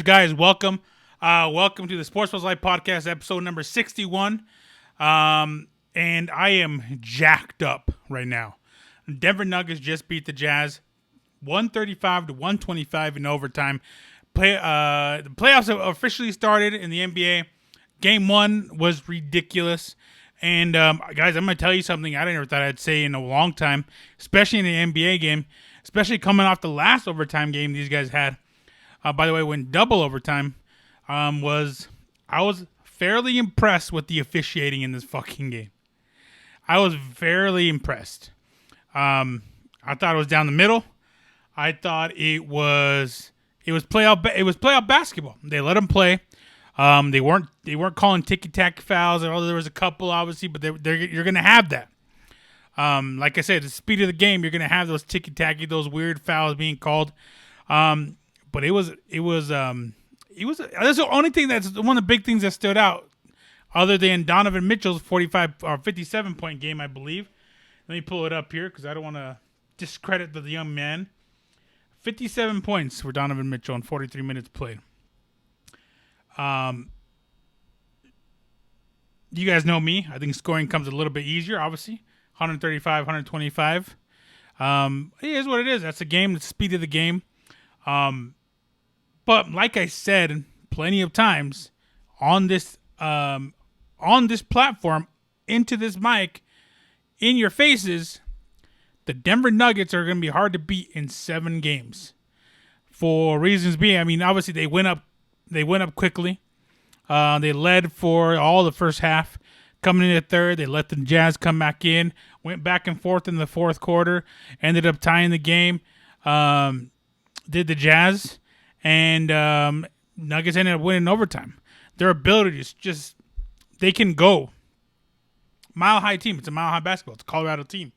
guys, welcome. Welcome to the Sports Plus Life Podcast, episode number 61. And I am jacked up right now. Denver Nuggets just beat the Jazz 135 to 125 in overtime. The playoffs have officially started in the NBA. Game 1 was ridiculous. And guys, I'm going to tell you something I never thought I'd say in a long time, especially in the NBA game, especially coming off the last overtime game these guys had. By the way, when double overtime I was fairly impressed with the officiating in this fucking game. I was fairly impressed. I thought it was down the middle. I thought it was playoff basketball. They let them play. They weren't calling ticky-tack fouls. Although there was a couple, obviously, but you're going to have that. Like I said, the speed of the game, you're going to have those ticky-tacky, those weird fouls being called. But that's the only thing that's one of the big things that stood out, other than Donovan Mitchell's 45 or 57 point game, I believe. Let me pull it up here because I don't want to discredit the young man. 57 points for Donovan Mitchell in 43 minutes played. You guys know me. I think scoring comes a little bit easier, obviously. 135, 125. It is what it is. That's the game. The speed of the game. But like I said plenty of times on this platform, into this mic, in your faces, the Denver Nuggets are going to be hard to beat in 7 games. For reasons being, I mean, obviously they went up quickly. They led for all the first half. Coming in the third, they let the Jazz come back in. Went back and forth in the fourth quarter. Ended up tying the game. Did the Jazz. And Nuggets ended up winning overtime. Their ability is just, they can go. Mile High team. It's a Mile High basketball. It's a Colorado team.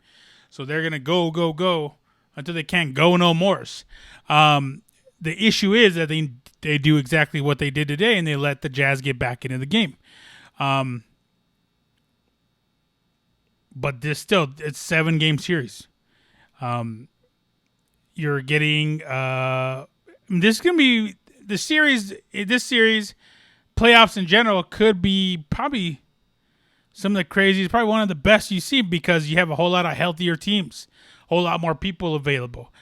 So they're going to go until they can't go no more. The issue is that they do exactly what they did today, and they let the Jazz get back into the game. But it's 7-game series. You're getting... this is going to be this series, playoffs in general could be probably some of the craziest, probably one of the best you see because you have a whole lot of healthier teams, a whole lot more people available.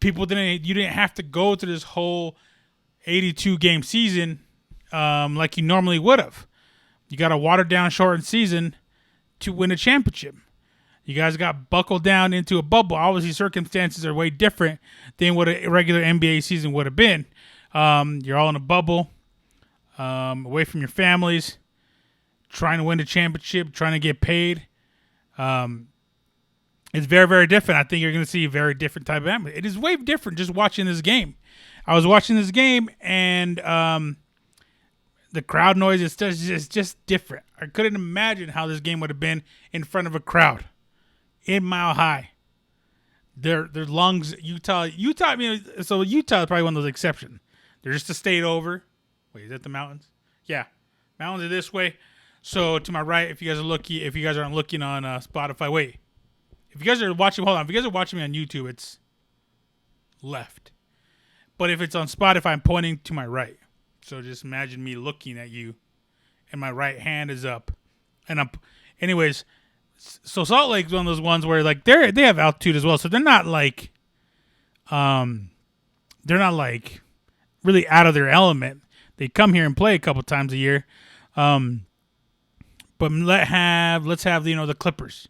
You didn't have to go through this whole 82 game season like you normally would have. You got a watered down shortened season to win a championship. You guys got buckled down into a bubble. Obviously, circumstances are way different than what a regular NBA season would have been. You're all in a bubble, away from your families, trying to win the championship, trying to get paid. It's very, very different. I think you're going to see a very different type of atmosphere. It is way different just watching this game. I was watching this game, and the crowd noise is just different. I couldn't imagine how this game would have been in front of a crowd. In Mile High, their lungs. Utah. I mean, so Utah is probably one of those exceptions. They're just a state over. Wait, is that the mountains? Yeah, mountains are this way. So to my right, if you guys aren't looking on Spotify, wait. If you guys are watching, hold on. If you guys are watching me on YouTube, it's left. But if it's on Spotify, I'm pointing to my right. So just imagine me looking at you, and my right hand is up, and anyways. So Salt Lake's one of those ones where like they have altitude as well, so they're not like really out of their element. They come here and play a couple times a year, but let's have the Clippers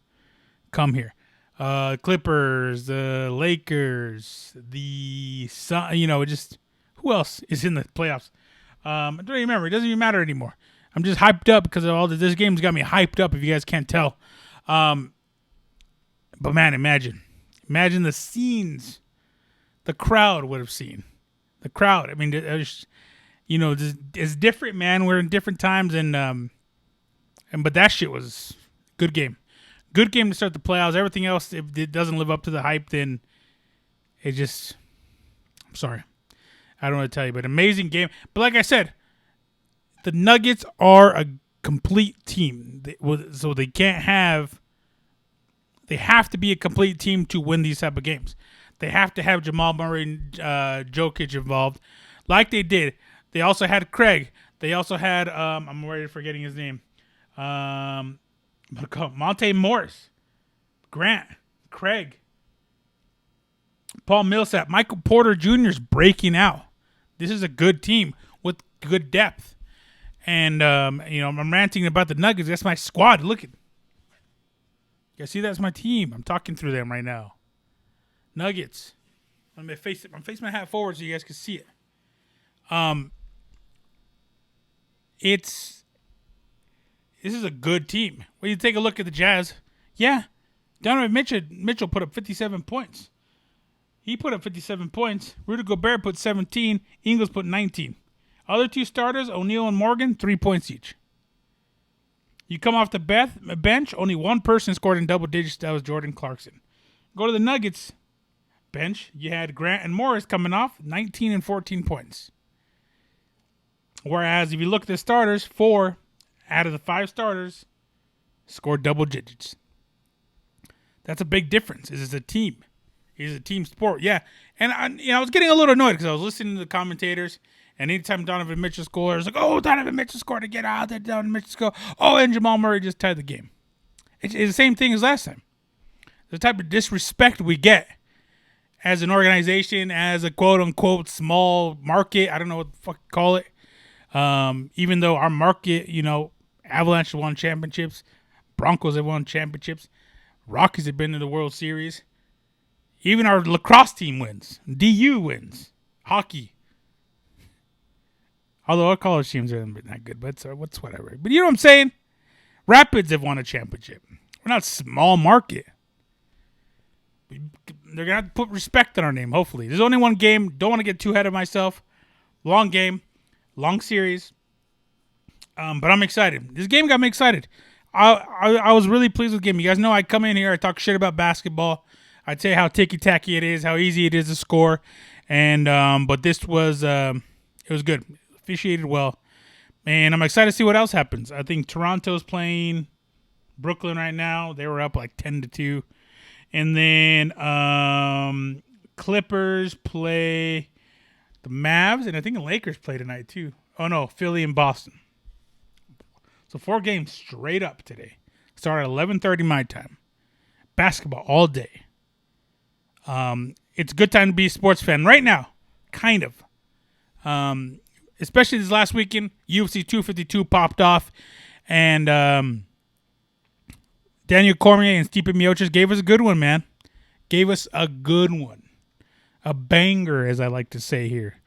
come here, Clippers, the Lakers, the Sun, just who else is in the playoffs? I don't even remember. It doesn't even matter anymore. I'm just hyped up because of all this game's got me hyped up. If you guys can't tell. But man, imagine the scenes the crowd would have seen. The crowd. I mean, it's different, man. We're in different times, but that shit was good game. Good game to start the playoffs. Everything else, if it doesn't live up to the hype, then it just. I'm sorry, I don't want to tell you, but amazing game. But like I said, the Nuggets are a complete team. So they can't have... They have to be a complete team to win these type of games. They have to have Jamal Murray and Jokic involved like they did. They also had Craig. They also had I'm already forgetting his name. Monte Morris, Grant, Craig, Paul Millsap, Michael Porter Jr. is breaking out. This is a good team with good depth. And, I'm ranting about the Nuggets. That's my squad. Look at. You see, that's my team. I'm talking through them right now. Nuggets. I'm facing my hat forward so you guys can see it. This is a good team. When you take a look at the Jazz, yeah, Donovan Mitchell put up 57 points. He put up 57 points. Rudy Gobert put 17. Ingles put 19. Other two starters, O'Neal and Morgan, 3 points each. You come off the bench, only one person scored in double digits. That was Jordan Clarkson. Go to the Nuggets bench. You had Grant and Morris coming off 19 and 14 points. Whereas if you look at the starters, 4 out of the 5 starters scored double digits. That's a big difference. This is a team. It's a team sport. Yeah. And I was getting a little annoyed because I was listening to the commentators. And anytime Donovan Mitchell scored, I was like, oh, Donovan Mitchell scored to get out there. Donovan Mitchell scored. Oh, and Jamal Murray just tied the game. It's the same thing as last time. The type of disrespect we get as an organization, as a quote-unquote small market. I don't know what the fuck to call it. Even though our market, Avalanche have won championships. Broncos have won championships. Rockies have been to the World Series. Even our lacrosse team wins. DU wins. Hockey. Although our college teams are not good, but what's whatever. But you know what I'm saying? Rapids have won a championship. We're not small market. They're going to have to put respect on our name, hopefully. There's only one game. Don't want to get too ahead of myself. Long game. Long series. But I'm excited. This game got me excited. I was really pleased with the game. You guys know I come in here, I talk shit about basketball. I tell you how ticky-tacky it is, how easy it is to score. And but this was it was good. Officiated well. And I'm excited to see what else happens. I think Toronto's playing Brooklyn right now. They were up like 10-2. And then Clippers play the Mavs. And I think the Lakers play tonight too. Oh, no. Philly and Boston. So 4 games straight up today. Start at 11:30 my time. Basketball all day. It's a good time to be a sports fan right now. Kind of. Especially this last weekend, UFC 252 popped off, and Daniel Cormier and Stipe Miocic gave us a good one, man. Gave us a good one. A banger, as I like to say here.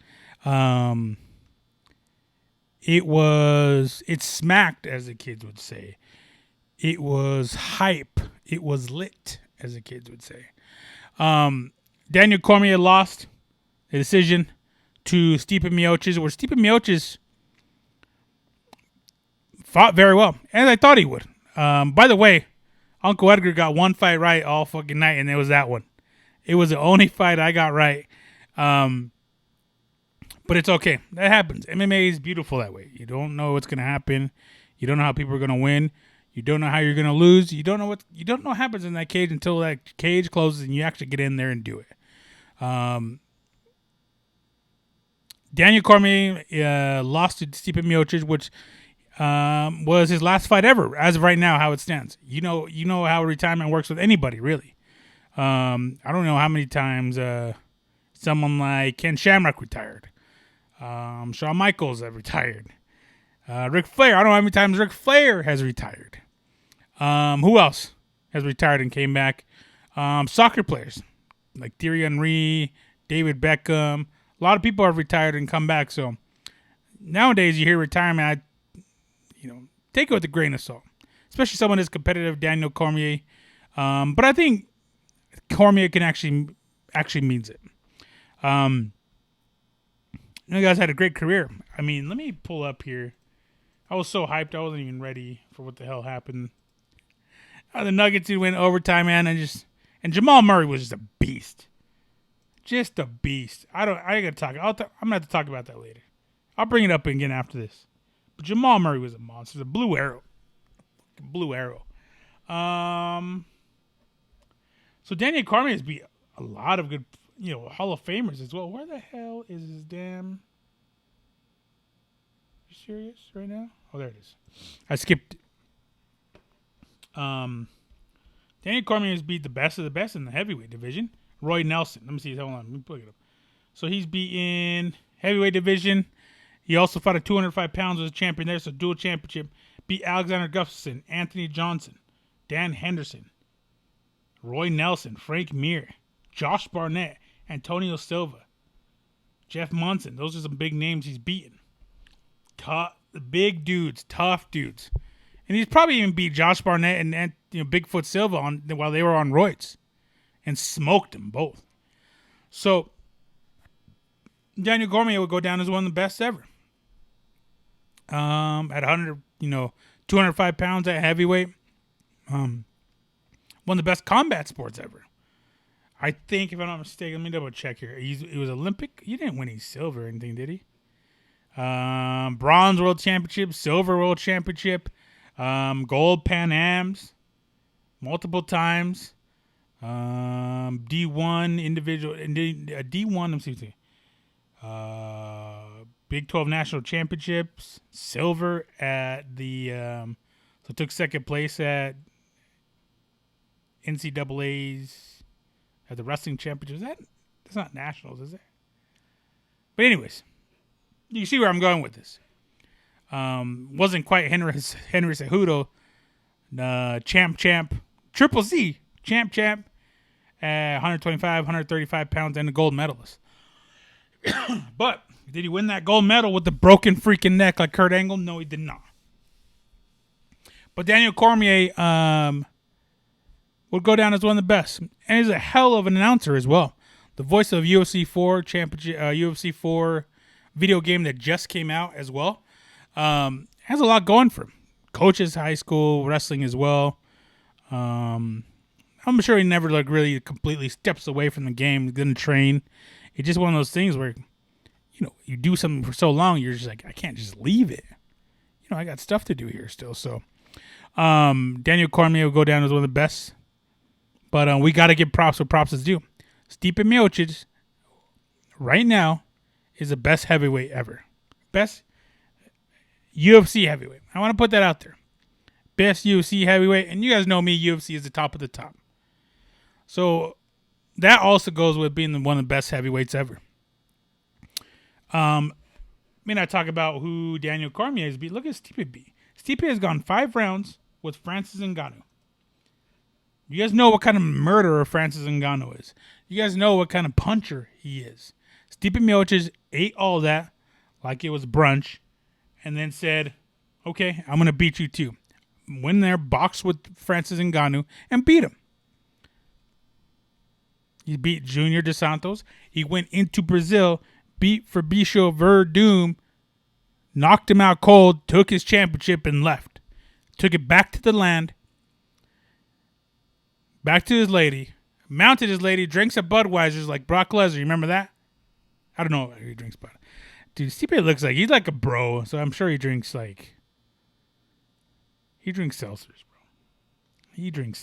It smacked, as the kids would say. It was hype. It was lit, as the kids would say. Daniel Cormier lost a decision to Stipe Miocic, where Stipe Miocic fought very well, as I thought he would. By the way, Uncle Edgar got one fight right all fucking night, and it was that one. It was the only fight I got right. But it's okay. That happens. MMA is beautiful that way. You don't know what's going to happen. You don't know how people are going to win. You don't know how you're going to lose. You don't know what happens in that cage until that cage closes and you actually get in there and do it. Daniel Cormier lost to Stipe Miocic, which was his last fight ever, as of right now, how it stands. You know how retirement works with anybody, really. I don't know how many times someone like Ken Shamrock retired. Shawn Michaels have retired. Ric Flair, I don't know how many times Ric Flair has retired. Who else has retired and came back? Soccer players like Thierry Henry, David Beckham. A lot of people have retired and come back. So nowadays you hear retirement, take it with a grain of salt. Especially someone as competitive, Daniel Cormier. But I think Cormier can actually means it. You guys had a great career. I mean, let me pull up here. I was so hyped, I wasn't even ready for what the hell happened. The Nuggets went overtime, man, and Jamal Murray was just a beast. Just a beast. I gotta talk. I'm gonna have to talk about that later. I'll bring it up again after this. But Jamal Murray was a monster. The blue arrow. Blue arrow. So Daniel Cormier has beat a lot of good, Hall of Famers as well. Where the hell is his damn? serious right now? Oh, there it is. I skipped it. Daniel Cormier has beat the best of the best in the heavyweight division. Roy Nelson. Let me see. Hold on. Let me look it up. So he's beaten heavyweight division. He also fought at 205 pounds, was a champion there, so dual championship. Beat Alexander Gustafsson, Anthony Johnson, Dan Henderson, Roy Nelson, Frank Mir, Josh Barnett, Antonio Silva, Jeff Munson. Those are some big names he's beaten. Big dudes, tough dudes. And he's probably even beat Josh Barnett and Bigfoot Silva while they were on roids and smoked them both. So Daniel Cormier would go down as one of the best ever. At 205 pounds at heavyweight. One of the best combat sports ever. I think, if I'm not mistaken, let me double check here. He was Olympic. He didn't win any silver or anything, did he? Bronze World Championship, Silver World Championship, Gold Pan Ams, multiple times. D1 individual, D1. Let me see. Big 12 National Championships, silver at the, so took second place at NCAA's, at the wrestling championships. That's not nationals, is it? But anyways, you see where I'm going with this. Wasn't quite Henry Cejudo, champ, Triple C, champ, at 125, 135 pounds, and a gold medalist. But did he win that gold medal with the broken freaking neck like Kurt Angle? No, he did not. But Daniel Cormier would go down as one of the best. And he's a hell of an announcer as well. The voice of UFC 4 championship, UFC 4 video game that just came out as well. Has a lot going for him. Coaches high school wrestling as well. I'm sure he never really completely steps away from the game. He didn't train. It's just one of those things where, you do something for so long, you're just like, I can't just leave it. I got stuff to do here still. So, Daniel Cormier will go down as one of the best. But we got to give props where props is due. Stipe Miocic, right now, is the best heavyweight ever. Best UFC heavyweight. I want to put that out there. Best UFC heavyweight. And you guys know me, UFC is the top of the top. So, that also goes with being one of the best heavyweights ever. I talk about who Daniel Cormier has beat. Look at Stipe beat. Stipe has gone 5 rounds with Francis Ngannou. You guys know what kind of murderer Francis Ngannou is. You guys know what kind of puncher he is. Stipe Miocic ate all that like it was brunch and then said, okay, I'm going to beat you too. Went there, boxed with Francis Ngannou, and beat him. He beat Junior Dos Santos. He went into Brazil, beat Fabricio Verdum, knocked him out cold, took his championship, and left. Took it back to the land, back to his lady, mounted his lady, drinks a Budweiser's like Brock Lesnar. You remember that? I don't know if he drinks, but dude, Stipe looks like he's like a bro, so I'm sure he drinks seltzers, bro. He drinks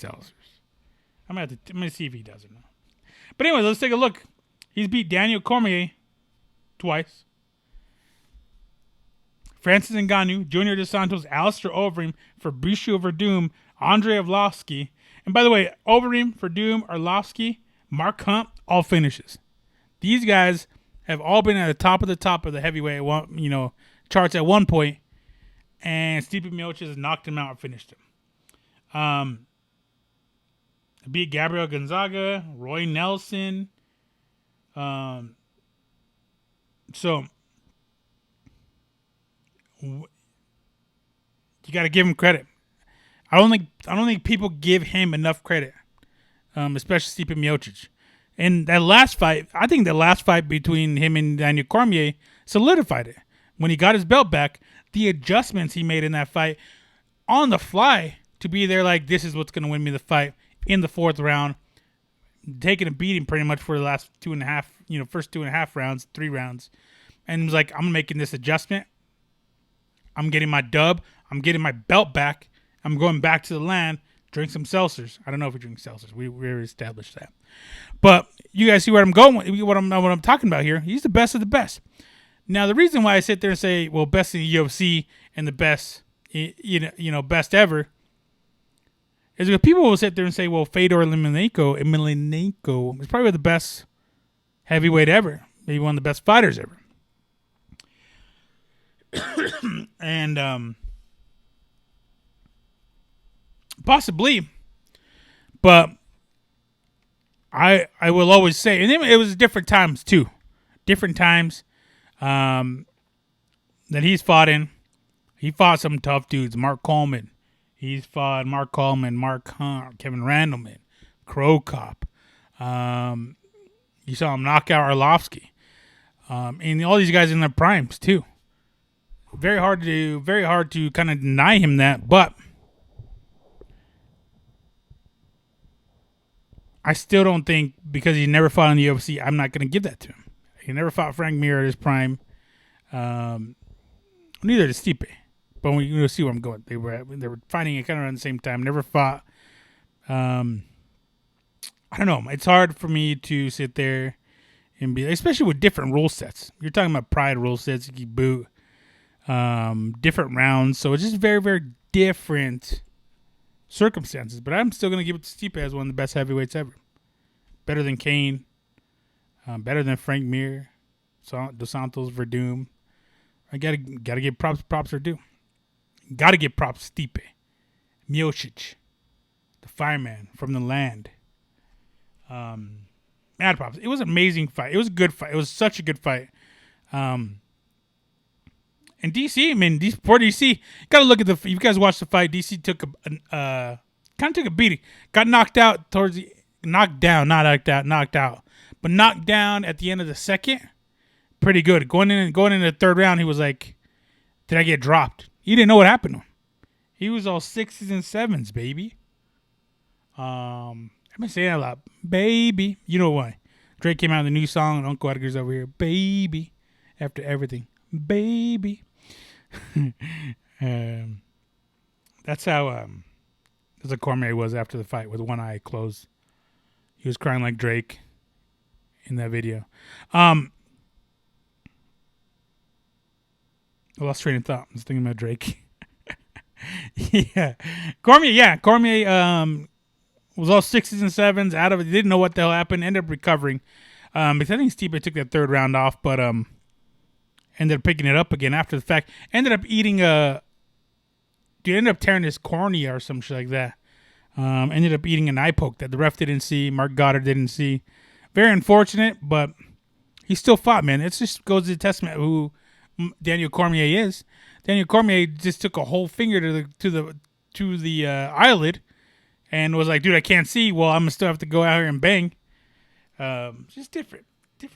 seltzers. I'm gonna see if he does or not. But anyway, let's take a look. He's beat Daniel Cormier twice. Francis Ngannou, Junior Dos Santos, Alistair Overeem, Fabricio Verdum, Andrei Arlovski. And by the way, Overeem, Verdum, Arlovski, Mark Hunt, all finishes. These guys have all been at the top of the heavyweight charts at one point, and Stipe Miocic has knocked him out and finished him. Beat Gabriel Gonzaga, Roy Nelson. So you got to give him credit. I don't think people give him enough credit, especially Stipe Miocic. And that last fight, I think the last fight between him and Daniel Cormier solidified it. When he got his belt back, the adjustments he made in that fight on the fly to be there like, this is what's going to win me the fight in the 4th round, taking a beating pretty much for the last first 2.5 rounds, 3 rounds. And he was like, I'm making this adjustment. I'm getting my dub. I'm getting my belt back. I'm going back to the land, drink some seltzers. I don't know if he drinks seltzers. We already established that. But you guys see where I'm going with what I'm talking about here. He's the best of the best. Now, the reason why I sit there and say, well, best in the UFC and the best, best ever, is because people will sit there and say, well, Fedor Emelianenko is probably the best heavyweight ever, maybe one of the best fighters ever. And possibly, but I will always say, and it was different times too, different times that he's fought in. He fought some tough dudes, Mark Coleman. He's fought Mark Coleman, Mark Hunt, Kevin Randleman, Crow Cop. You saw him knock out Arlovsky, and all these guys in their primes too. Very hard to kind of deny him that, but I still don't think, because he never fought in the UFC, I'm not going to give that to him. He never fought Frank Mir at his prime. Neither did Stipe. But you'll see where I'm going. They were fighting it kind of around the same time. Never fought. I don't know. It's hard for me to sit there and be, especially with different rule sets. You're talking about Pride rule sets, you boot, different rounds. So it's just very, very different circumstances. But I'm still going to give it to Stipe as one of the best heavyweights ever. Better than Kane. Better than Frank Mir. Dos Santos, Verdum. I gotta give props are due. Gotta give props to Stipe. Miocic. The fireman from the land. Mad props. It was an amazing fight. It was a good fight. It was such a good fight. And DC, I mean, poor DC, gotta look at you guys watched the fight. DC took kind of took a beating. Got knocked out knocked down at the end of the second. Pretty good. Going into the third round, he was like, did I get dropped? He didn't know what happened to him. He was all 6s and 7s, baby. I've been saying that a lot. Baby. You know why. Drake came out with a new song, and Uncle Edgar's over here. Baby. After everything. Baby. That's how Cormier was after the fight with one eye closed. He was crying like Drake in that video. I lost train of thought. I was thinking about Drake. Yeah. Cormier was all 6s and 7s out of it. Didn't know what the hell happened. Ended up recovering. Because I think Stipe took that third round off, but ended up picking it up again after the fact. Ended up ended up tearing his cornea or some shit like that. Ended up eating an eye poke that the ref didn't see. Mark Goddard didn't see. Very unfortunate, but he still fought, man. It just goes to the testament of who Daniel Cormier is. Daniel Cormier just took a whole finger to the eyelid and was like, dude, I can't see. Well, I'm gonna still have to go out here and bang. Just different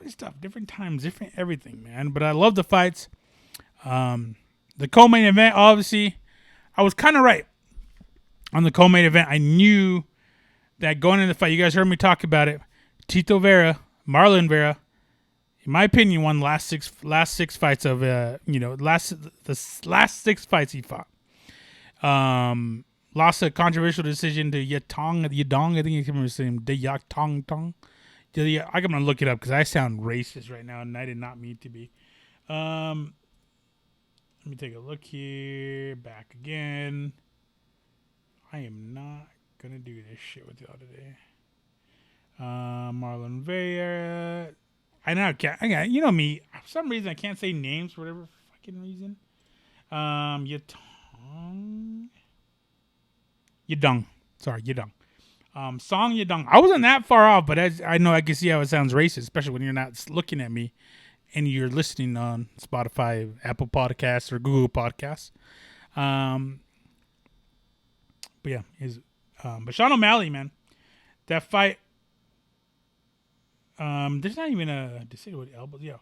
stuff, different times, different everything, man. But I love the fights. The co-main event, obviously, I was kind of right on the co-main event. I knew that going into the fight, you guys heard me talk about it. Marlon Vera, in my opinion, won the last six fights of the last 6 fights he fought. Lost a controversial decision to Yadong. I think you can remember his name. I'm gonna look it up because I sound racist right now, and I did not mean to be. Let me take a look here. Back again. I am not gonna do this shit with y'all today. Marlon Vera. I got, you know me. For some reason, I can't say names for whatever fucking reason. Yadong. Sorry, Yadong. Song Yadong. I wasn't that far off, but I know I can see how it sounds racist, especially when you're not looking at me and you're listening on Spotify, Apple Podcasts, or Google Podcasts. But yeah, but Sean O'Malley, man, that fight. There's not even a decision with elbows. Yeah.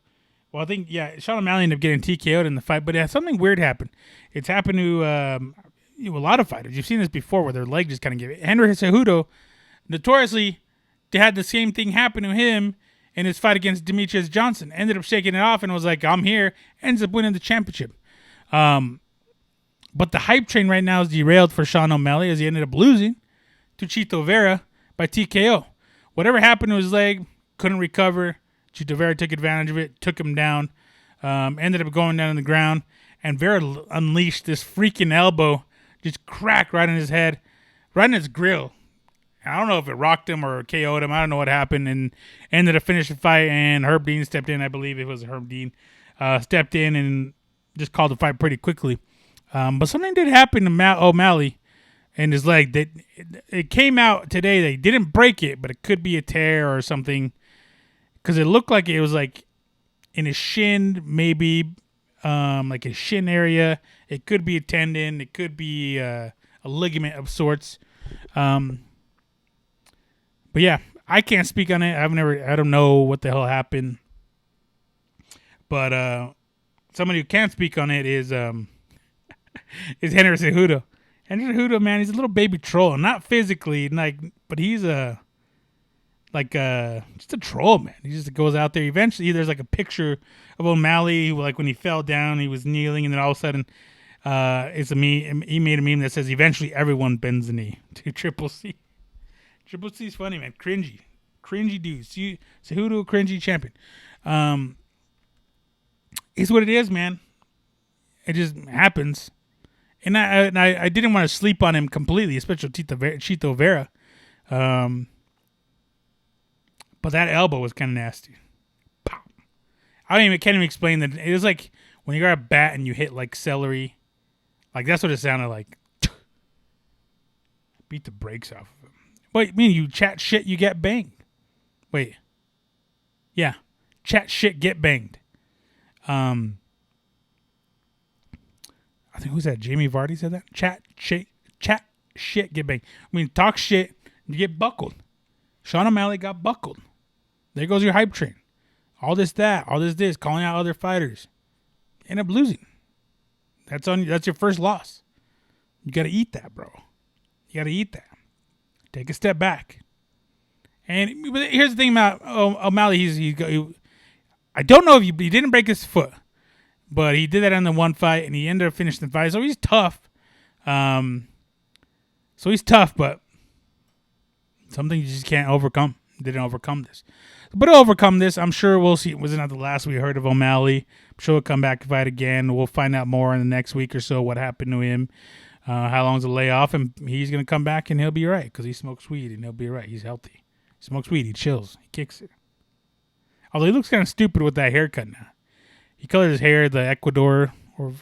Well, I think Sean O'Malley ended up getting TKO'd in the fight, but something weird happened. It's happened to a lot of fighters. You've seen this before, where their leg just kind of gave it. Henry Cejudo, notoriously, they had the same thing happen to him in his fight against Demetrius Johnson. Ended up shaking it off and was like, "I'm here." Ends up winning the championship. But the hype train right now is derailed for Sean O'Malley as he ended up losing to Chito Vera by TKO. Whatever happened to his leg, couldn't recover. Chito Vera took advantage of it, took him down. Ended up going down on the ground, and Vera unleashed this freaking elbow, just cracked right in his head, right in his grill. I don't know if it rocked him or KO'd him. I don't know what happened, and ended up finishing the fight. And Herb Dean stepped in. I believe it was Herb Dean stepped in and just called the fight pretty quickly. But something did happen to O'Malley and his leg. That it came out today. They didn't break it, but it could be a tear or something, because it looked like it was like in his shin, maybe like his shin area. It could be a tendon. It could be a ligament of sorts. But yeah, I can't speak on it. I don't know what the hell happened. But somebody who can speak on it is Henry Cejudo. Henry Cejudo, man, he's a little baby troll. Not physically, but he's just a troll, man. He just goes out there. Eventually, there's like a picture of O'Malley, like when he fell down, he was kneeling, and then all of a sudden, it's a meme. He made a meme that says, "Eventually, everyone bends the knee to Triple C." Triple C is funny, man. Cringy dude. Cejudo, cringy champion. It's what it is, man. It just happens. And I didn't want to sleep on him completely, especially Chito Vera. But that elbow was kind of nasty. Pow. Can't even explain that. It was like when you got a bat and you hit like celery. Like that's what it sounded like. Beat the brakes off of him. Wait, you chat shit, you get banged. Wait. Yeah. Chat shit, get banged. I think who's that? Jamie Vardy said that? Chat shit, get banged. Talk shit, you get buckled. Sean O'Malley got buckled. There goes your hype train. All this, calling out other fighters. End up losing. That's your first loss. You gotta eat that, bro. You gotta eat that. Take a step back. But here's the thing about O'Malley. I don't know if he didn't break his foot, but he did that on the one fight, and he ended up finishing the fight. So he's tough. But something you just can't overcome. Didn't overcome this. But to overcome this, I'm sure we'll see. It was not the last we heard of O'Malley. I'm sure he'll come back and fight again. We'll find out more in the next week or so what happened to him. How long's the layoff, and he's going to come back and he'll be right because he smokes weed and he'll be right. He's healthy. He smokes weed. He chills. He kicks it. Although he looks kind of stupid with that haircut now. He colored his hair the Ecuador or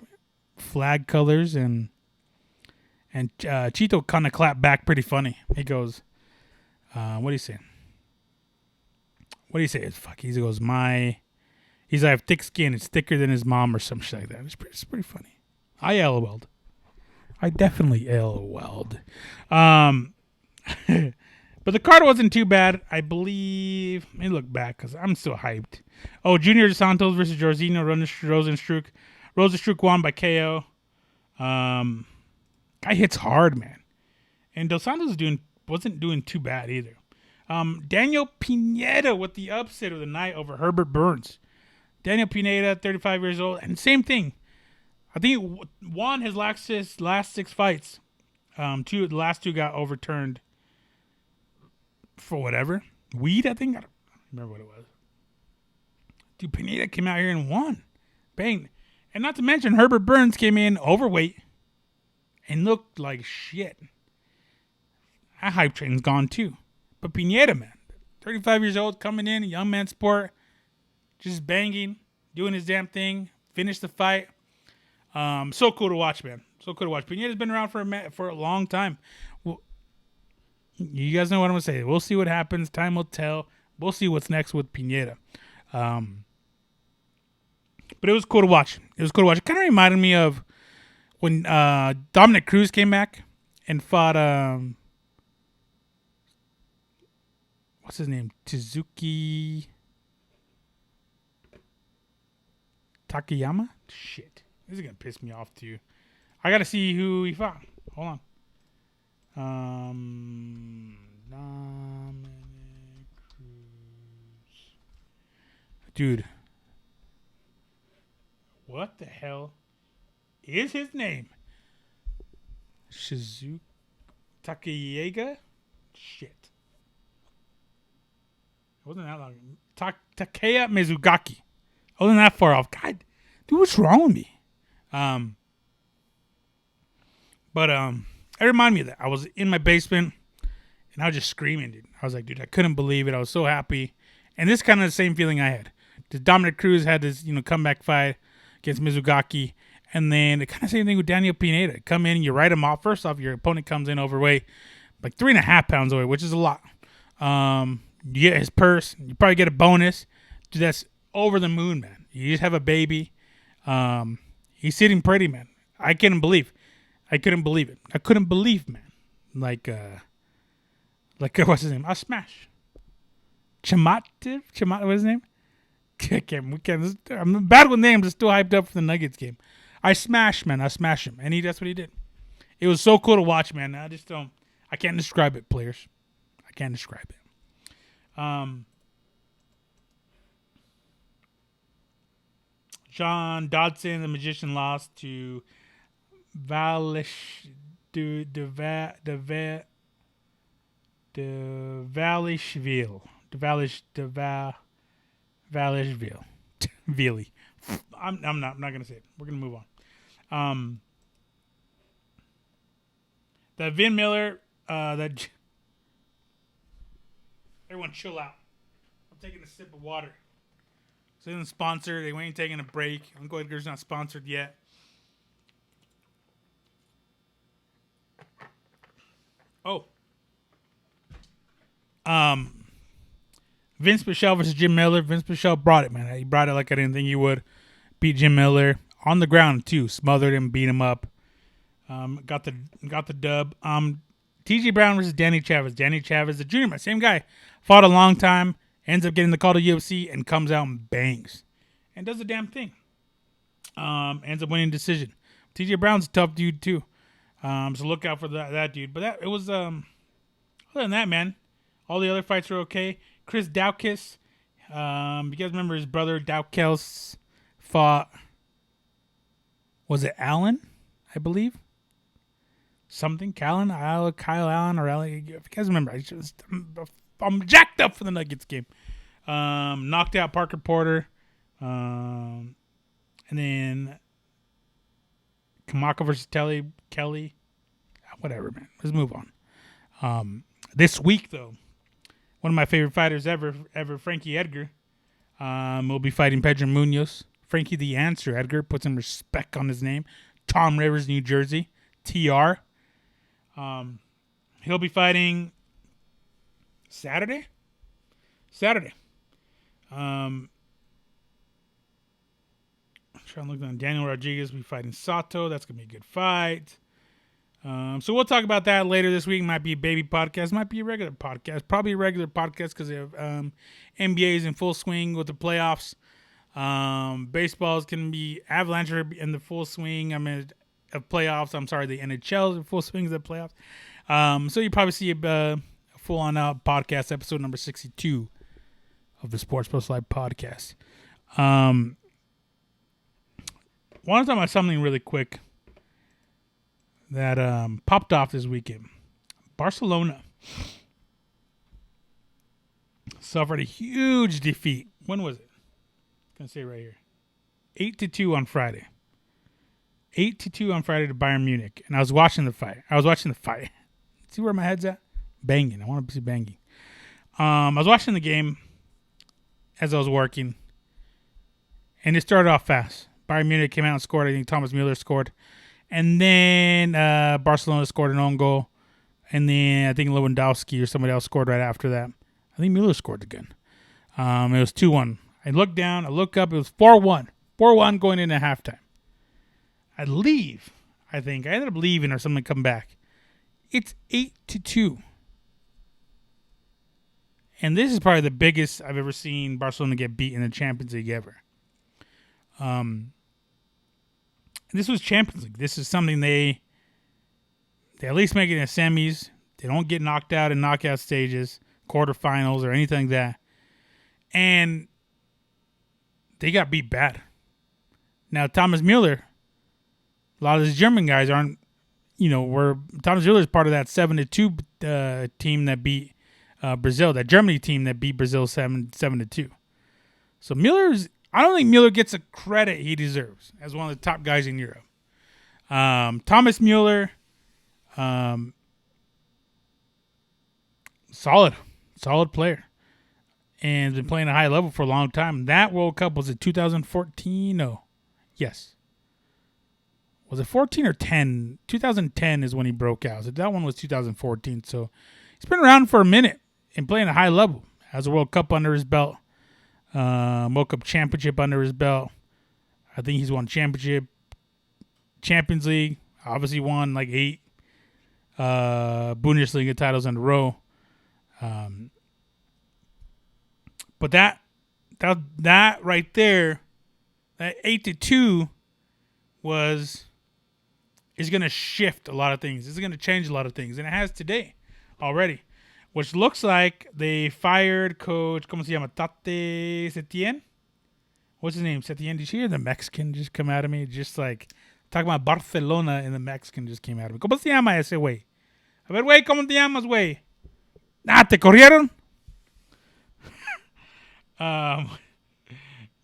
flag colors, and Chito kind of clapped back pretty funny. He goes, what do you say? What do you say? Fuck. He goes, I have thick skin. It's thicker than his mom or some shit like that. It's pretty funny. I LOL'd. I definitely LOL'd. But the card wasn't too bad. I believe. Let me look back because I'm still hyped. Oh, Junior Dos Santos versus Jairzinho Rozenstruik. Rozenstruik won by KO. Guy hits hard, man. And Dos Santos wasn't doing too bad either. Daniel Pineda with the upset of the night over Herbert Burns. Daniel Pineda, 35 years old, and same thing. I think he won his last 6 fights. The last 2 got overturned for whatever. Weed, I think. I don't remember what it was. Dude, Pineda came out here and won. Bang. And not to mention, Herbert Burns came in overweight and looked like shit. That hype train's gone too. But Pineda, man, 35 years old, coming in, a young man sport, just banging, doing his damn thing, finished the fight. So cool to watch, man. So cool to watch. Pineda's been around for a long time. Well, you guys know what I'm going to say. We'll see what happens. Time will tell. We'll see what's next with Pineda. But it was cool to watch. It kind of reminded me of when Dominic Cruz came back and fought, what's his name? Tizuki Takayama? Shit. This is going to piss me off too. I got to see who he fought. Hold on. Dominic Cruz. Dude. What the hell is his name? Shizuki Takayega? Shit. It wasn't that long. Takeya Mizugaki. I wasn't that far off. God. dude, what's wrong with me? But it reminded me of that. I was in my basement and I was just screaming, dude. I was like, dude, I couldn't believe it. I was so happy. And this kind of the same feeling I had. The Dominic Cruz had this, comeback fight against Mizugaki. And then the kind of same thing with Daniel Pineda. Come in, you write him off. First off, your opponent comes in overweight, like 3.5 pounds overweight, which is a lot. You get his purse. You probably get a bonus. Dude, that's over the moon, man. You just have a baby. He's sitting pretty, man. I couldn't believe it. I couldn't believe, man. Like what's his name? I smash. Chamat, what's his name? I'm bad with names. I'm still hyped up for the Nuggets game. I smash, man. I smash him, and that's what he did. It was so cool to watch, man. I can't describe it, players. I can't describe it. John Dodson, the magician, lost to Valishville. Vili. I'm not gonna say it. We're gonna move on. That Vin Miller, that everyone chill out. I'm taking a sip of water. So they didn't sponsor. They ain't taking a break. Uncle Edgar's not sponsored yet. Oh. Vince Pichel versus Jim Miller. Vince Pichel brought it, man. He brought it like I didn't think he would. Beat Jim Miller on the ground too. Smothered him, beat him up. Got the dub. TJ Brown versus Danny Chavez. Danny Chavez, the junior man, same guy. Fought a long time. Ends up getting the call to UFC and comes out and bangs. And does the damn thing. Ends up winning decision. TJ Brown's a tough dude too. So look out for that dude. But it was other than that, man, all the other fights were okay. Chris Daukaus, you guys remember his brother Daukaus fought, was it Allen, I believe? Kyle Allen or Allen. If you guys remember, I'm jacked up for the Nuggets game. Knocked out Parker Porter. And then Kamaka versus Kelly. Whatever, man. Let's move on. This week, though, one of my favorite fighters ever, Frankie Edgar, will be fighting Pedro Munoz. Frankie the Answer. Edgar, put some respect on his name. Tom Rivers, New Jersey. TR. He'll be fighting Saturday. I'm trying to look down. Daniel Rodriguez will be fighting Sato. That's going to be a good fight. So we'll talk about that later this week. Might be a baby podcast. Might be a regular podcast. Probably a regular podcast because they have NBA is in full swing with the playoffs. Baseball is going to be Avalanche in the full swing. Of playoffs. I'm sorry, the NHL is in full swing of the playoffs. So you probably see a full-on podcast, episode number 62 of the Sports Post Live podcast. Want to talk about something really quick that popped off this weekend. Barcelona suffered a huge defeat. When was it? I'm going to say right here. 8-2 on Friday. 8-2 on Friday to Bayern Munich. And I was watching the fight. See where my head's at? Banging. I want to see banging. I was watching the game as I was working. And it started off fast. Bayern Munich came out and scored. I think Thomas Müller scored. And then Barcelona scored an own goal. And then I think Lewandowski or somebody else scored right after that. I think Müller scored again. It was 2-1. I look down. I look up. It was 4-1. 4-1 going into halftime. I leave. I think. I ended up leaving or something, come back. It's 8-2. And this is probably the biggest I've ever seen Barcelona get beat in the Champions League ever. This was Champions League. This is something they at least make it in the semis. They don't get knocked out in knockout stages, quarterfinals, or anything like that. And they got beat bad. Now, Thomas Müller, a lot of these German guys aren't, Thomas Müller is part of that 7-2 team that beat Brazil, that Germany team that beat Brazil 7-2. So Müller I don't think Mueller gets the credit he deserves as one of the top guys in Europe. Thomas Mueller, solid player, and has been playing at a high level for a long time. That World Cup was in 2014. No, yes. Was it 14 or 10? 2010 is when he broke out. So that one was 2014. So he's been around for a minute and playing at a high level. Has a World Cup under his belt. World Cup championship under his belt. I think he's won championship, Champions League. Obviously won like 8 Bundesliga titles in a row. But that right there, that 8-2 is going to shift a lot of things. It's going to change a lot of things, and it has today already. Which looks like they fired coach, ¿cómo se llama? Tate Setien? What's his name? Setien? Did you hear the Mexican just come out of me? Just like talking about Barcelona, and the Mexican just came out of me. ¿Cómo se llama ese güey? A ver, güey, ¿cómo te llamas, güey? ¿Te corrieron?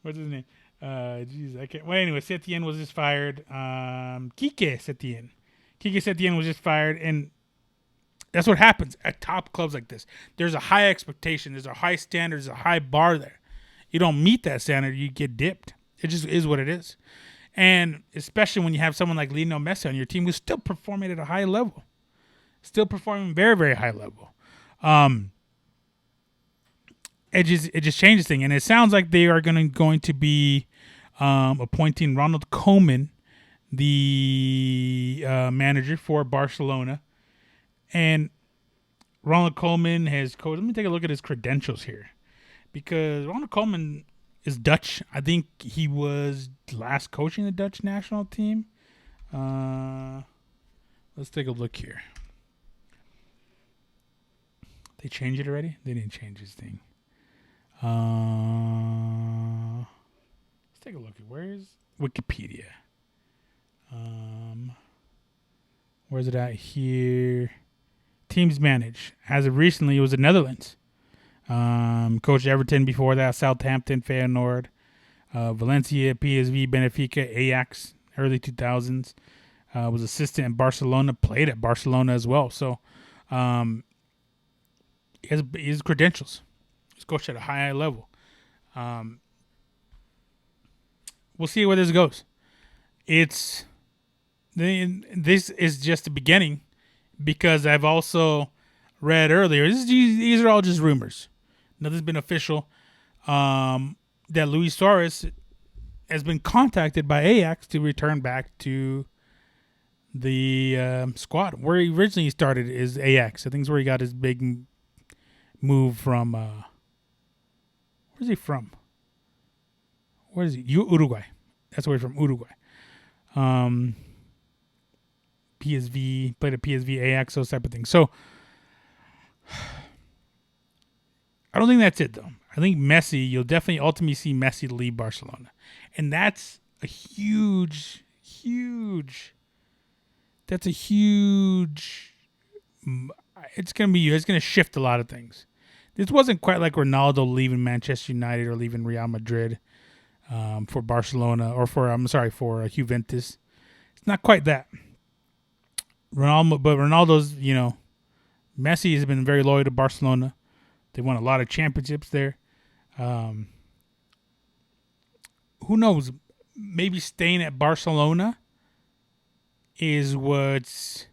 What's his name? Jeez, I can't. Well, anyway, Setien was just fired. Quique Setien was just fired, and that's what happens at top clubs like this. There's a high expectation. There's a high standard. There's a high bar there. You don't meet that standard, you get dipped. It just is what it is. And especially when you have someone like Lionel Messi on your team who's still performing at a high level. Still performing very, very high level. It just changes things. And it sounds like they are going to be appointing Ronald Koeman, the manager for Barcelona. And Ronald Koeman has coached. Let me take a look at his credentials here. Because Ronald Koeman is Dutch. I think he was last coaching the Dutch national team. Let's take a look here. They changed it already? They didn't change his thing. Let's take a look. Where's Wikipedia? Where's it at here? Teams managed. As of recently, it was the Netherlands. Coached Everton before that, Southampton, Feyenoord, Valencia, PSV, Benfica, Ajax, early 2000s. Was assistant in Barcelona, played at Barcelona as well. So he has his credentials. He's coached at a high level. We'll see where this goes. This is just the beginning, because I've also read earlier, these are all just rumors. Nothing's been official. That Luis Suarez has been contacted by Ajax to return back to the squad. Where he originally started is Ajax. I think it's where he got his big move from. Where's he from? Where is he? Uruguay. That's where he's from, Uruguay. PSV, played at PSV, Ajax, those type of things. So, I don't think that's it, though. I think Messi, you'll definitely ultimately see Messi leave Barcelona. And that's a huge, it's going to shift a lot of things. This wasn't quite like Ronaldo leaving Manchester United or leaving Real Madrid for Barcelona, or for Juventus. It's not quite that. Ronaldo's, Messi has been very loyal to Barcelona. They won a lot of championships there. Who knows? Maybe staying at Barcelona is what's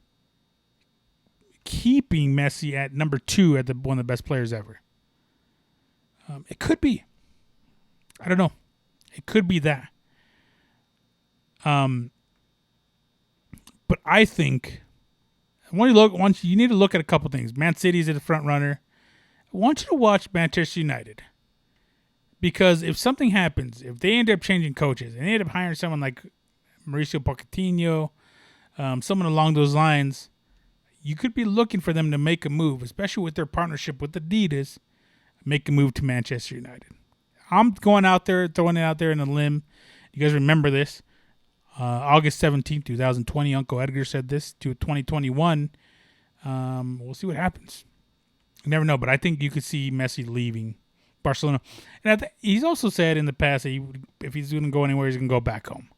keeping Messi at number 2 at one of the best players ever. It could be. I don't know. It could be that. But I think you need to look at a couple things. Man City's at the front runner. I want you to watch Manchester United. Because if something happens, if they end up changing coaches and they end up hiring someone like Mauricio Pochettino, someone along those lines, you could be looking for them to make a move, especially with their partnership with Adidas, make a move to Manchester United. I'm going out there, throwing it out there in a limb. You guys remember this. August 17th, 2020, Uncle Edgar said this to 2021. We'll see what happens. You never know, but I think you could see Messi leaving Barcelona. And he's also said in the past that if he's going to go anywhere, he's going to go back home.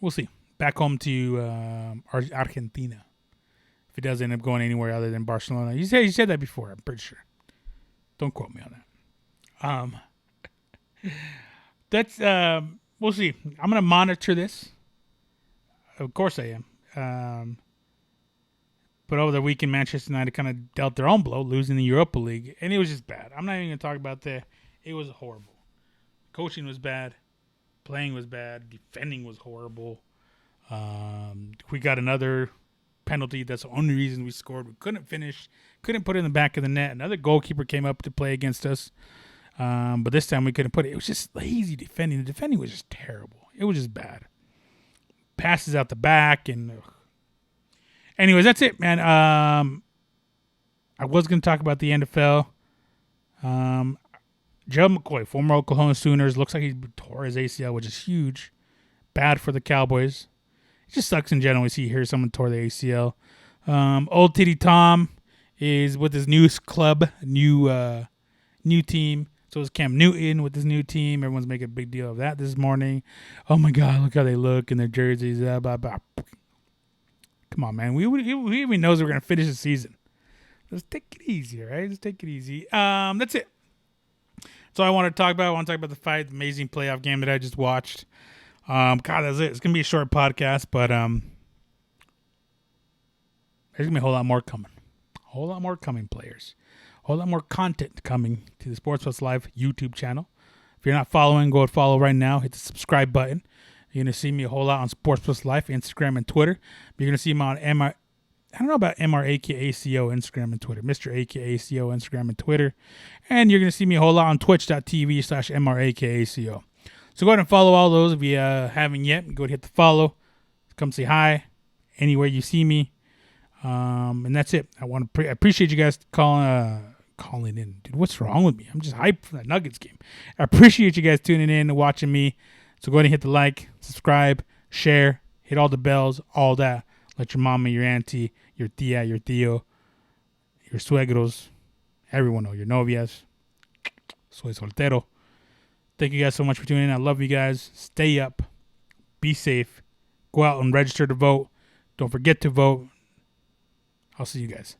We'll see. Back home to Argentina. If he does end up going anywhere other than Barcelona. He said that before, I'm pretty sure. Don't quote me on that. That's we'll see. I'm going to monitor this. Of course I am. But over the weekend, Manchester United kind of dealt their own blow, losing the Europa League. And it was just bad. I'm not even going to talk about that. It was horrible. Coaching was bad. Playing was bad. Defending was horrible. We got another penalty. That's the only reason we scored. We couldn't finish. Couldn't put it in the back of the net. Another goalkeeper came up to play against us. But this time we couldn't put it. It was just lazy defending. The defending was just terrible. It was just bad. Passes out the back and... Anyways, that's it, man. I was going to talk about the NFL. Joe McCoy, former Oklahoma Sooners, looks like he tore his ACL, which is huge. Bad for the Cowboys. It just sucks in general when you hear someone tore the ACL. Old Titty Tom is with his new club, new team. So is Cam Newton with his new team. Everyone's making a big deal of that this morning. Oh, my God, look how they look in their jerseys. Blah, blah, blah. Come on, man. We even knows we're going to finish the season. Let's take it easy, all right? Let's take it easy. That's it. So I want to talk about. I want to talk about the fight, the amazing playoff game that I just watched. God, that's it. It's going to be a short podcast, but there's going to be a whole lot more coming. A whole lot more coming, players. A whole lot more content coming to the Sports Plus Live YouTube channel. If you're not following, go and follow right now. Hit the subscribe button. You're going to see me a whole lot on Sports Plus Life, Instagram, and Twitter. You're going to see me on I don't know about MRAKACO, Instagram, and Twitter. Mr. AKACO, Instagram, and Twitter. And you're going to see me a whole lot on twitch.tv/MRAKACO. So go ahead and follow all those if you haven't yet. Go ahead and hit the follow. Come say hi anywhere you see me. And that's it. I appreciate you guys calling in. Dude, what's wrong with me? I'm just hyped for that Nuggets game. I appreciate you guys tuning in and watching me. So go ahead and hit the like, subscribe, share, hit all the bells, all that. Let your mama, your auntie, your tia, your tío, your suegros, everyone know, your novias. Soy soltero. Thank you guys so much for tuning in. I love you guys. Stay up. Be safe. Go out and register to vote. Don't forget to vote. I'll see you guys